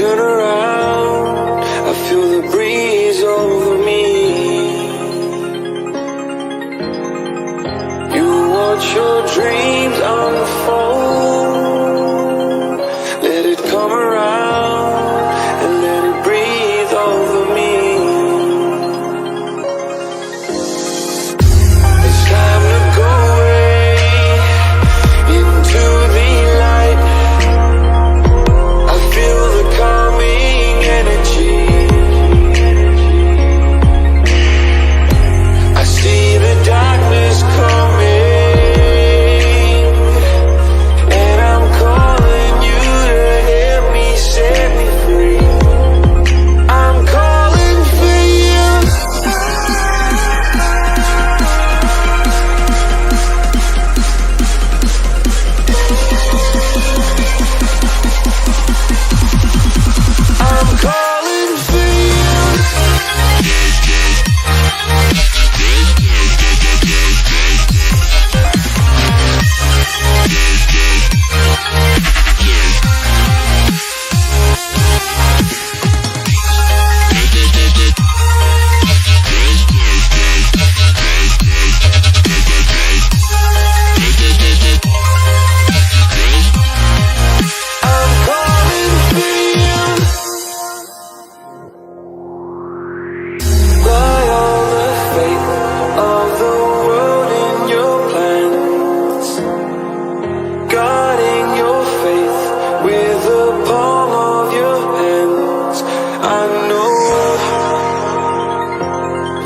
turn around, I feel the breeze over me. You watch your dreams unfold, let it come around and let it breathe over me. It's time to go away into the light. I feel the calming energy. I see the darkness coming, and I'm calling you to help me set me free. I'm calling for you. I'm calling for you. I'm calling for you. Light all the faith of the world in your plans, guarding your faith with the palm of your hands. I know,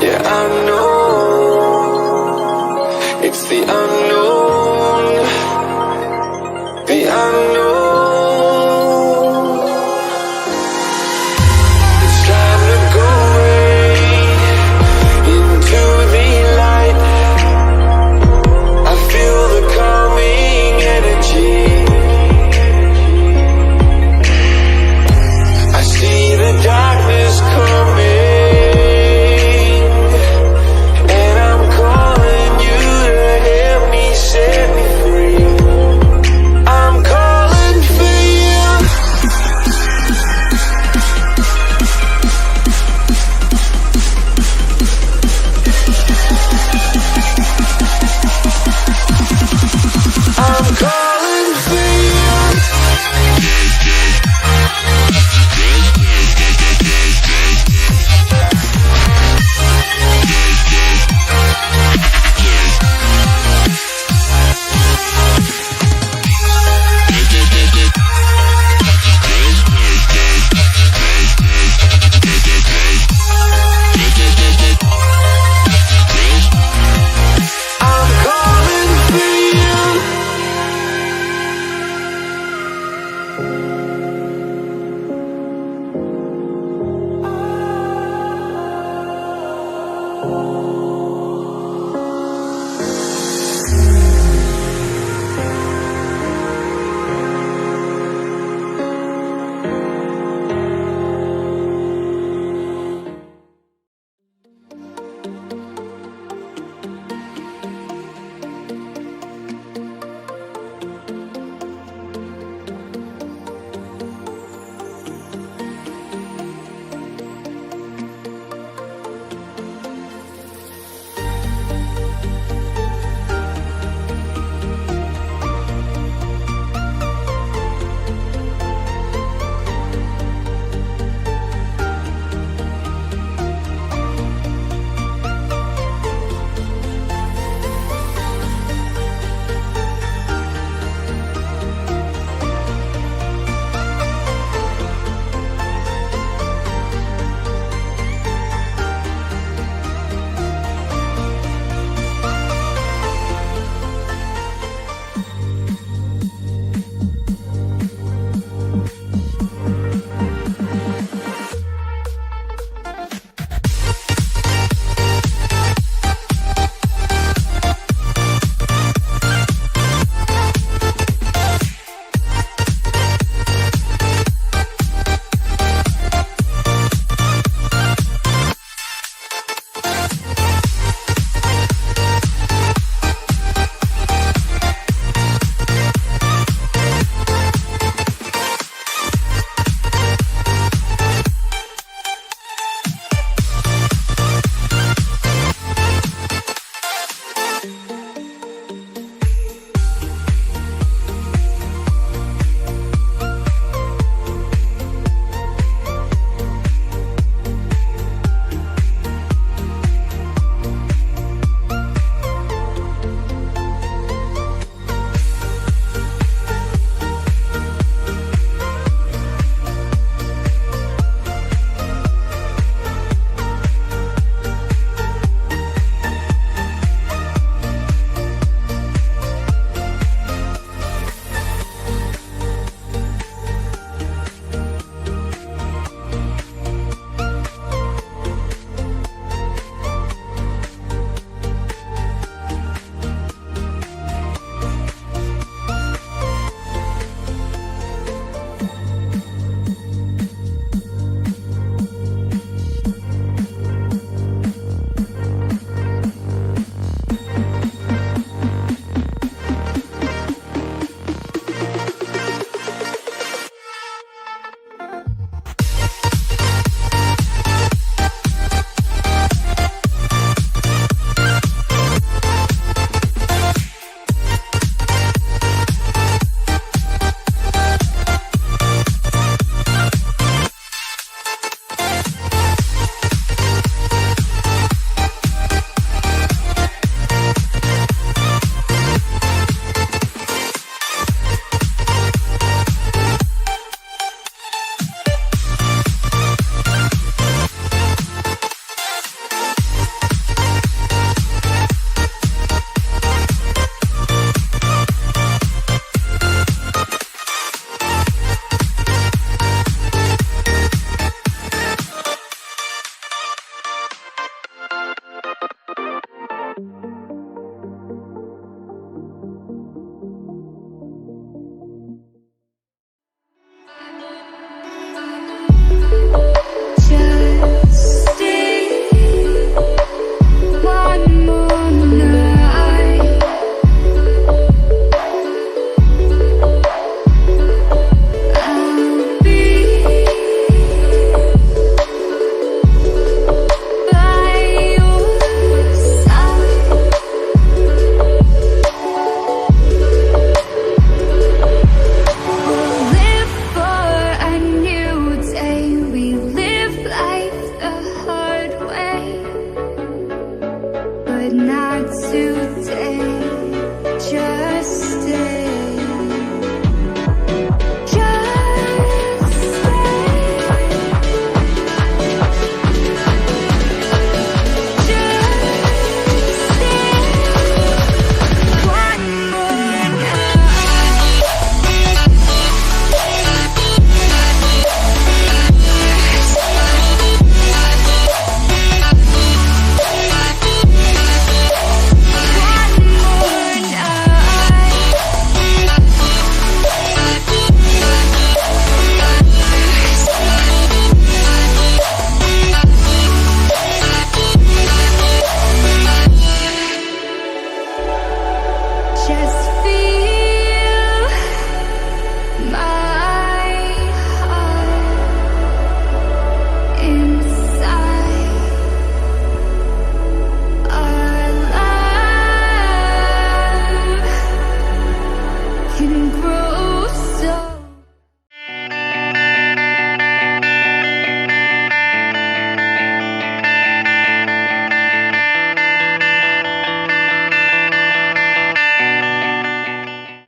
yeah, I know, it's the unknown, the unknown. It's time to go away into the light. I feel the calming energy. I see the darkness coming, and I'm calling you to help me set me free. I'm calling for you. I'm calling for you. I'm calling for you.